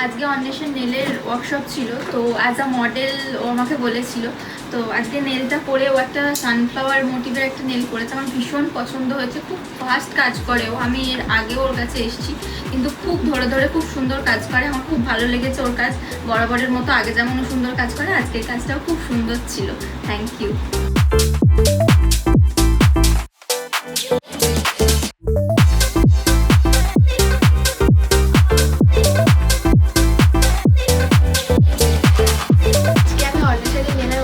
আজকে অন্বেষণ নেলের ওয়ার্কশপ ছিল, তো অ্যাজ আ মডেল ও আমাকে বলেছিল। তো আজকে নেলটা করে ও একটা সানফ্লাওয়ার মোটিভের একটা নেল করেছে, আমার ভীষণ পছন্দ হয়েছে। খুব ফাস্ট কাজ করে ও, আমি এর আগেও ওর কাছে এসেছি, কিন্তু খুব ধরে ধরে খুব সুন্দর কাজ করে। আমার খুব ভালো লেগেছে ওর কাজ, বরাবরের মতো আগে যেমন ও সুন্দর কাজ করে আজকের কাজটাও খুব সুন্দর ছিল। Thank you.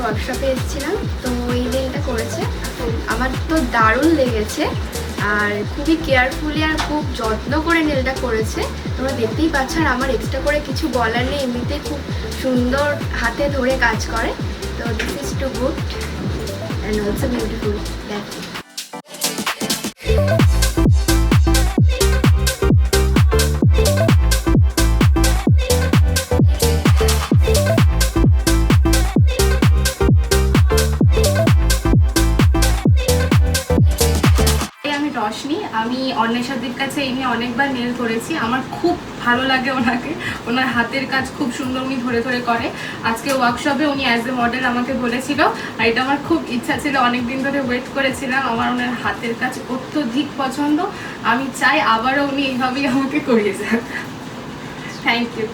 ওয়ার্কশপে এসেছিলাম, তো এই নেলটা করেছে, তো আমার তো দারুণ লেগেছে। আর খুবই কেয়ারফুলি আর খুব যত্ন করে নেলটা করেছে, তোমরা দেখতেই পাচ্ছ। আর আমার এক্সট্রা করে কিছু বলার নেই, এমনিতে খুব সুন্দর হাতে ধরে কাজ করে। তো this is too good and also beautiful. That's it. Roshni, আমি অন্বেষাদির কাছে এই নিয়ে অনেকবার নেল করেছি। আমার খুব ভালো লাগে ওনাকে, ওনার হাতের কাজ খুব সুন্দর উনি ধরে ধরে করে। আজকে ওয়ার্কশপে উনি অ্যাজ এ মডেল আমাকে বলেছিল, আর এটা আমার খুব ইচ্ছা ছিল, অনেকদিন ধরে ওয়েট করেছিলাম। আমার ওনার হাতের কাজ অত্যধিক পছন্দ, আমি চাই আবারও উনি এইভাবেই আমাকে করিয়ে যাক। Thank you.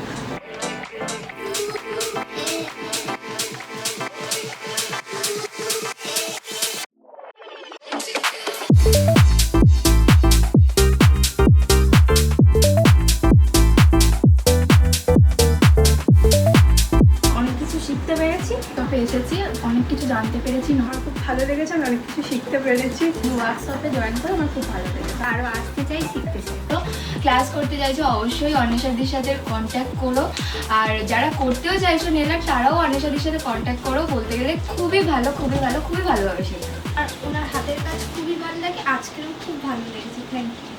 শিখতে পেরেছি, তবে এসেছি, অনেক কিছু জানতে পেরেছি। আমার খুব ভালো লেগেছে, আমি অনেক কিছু শিখতে পেরেছি। ওয়ার্কশপে জয়েন করে আমার খুব ভালো লেগেছে, আরও আসতে চাই, শিখতে চাই। তো ক্লাস করতে চাইছো অবশ্যই অন্বেষাদির সাথে কন্ট্যাক্ট করো, আর যারা করতেও চাইছো নেলার তারাও অন্বেষাদির সাথে কন্ট্যাক্ট করো। বলতে গেলে খুবই ভালো, খুবই ভালো, খুবই ভালোভাবে শেখা। আর ওনার হাতের কাজ খুবই ভালো লাগে, আজকেও খুব ভালো লেগেছে। Thank you.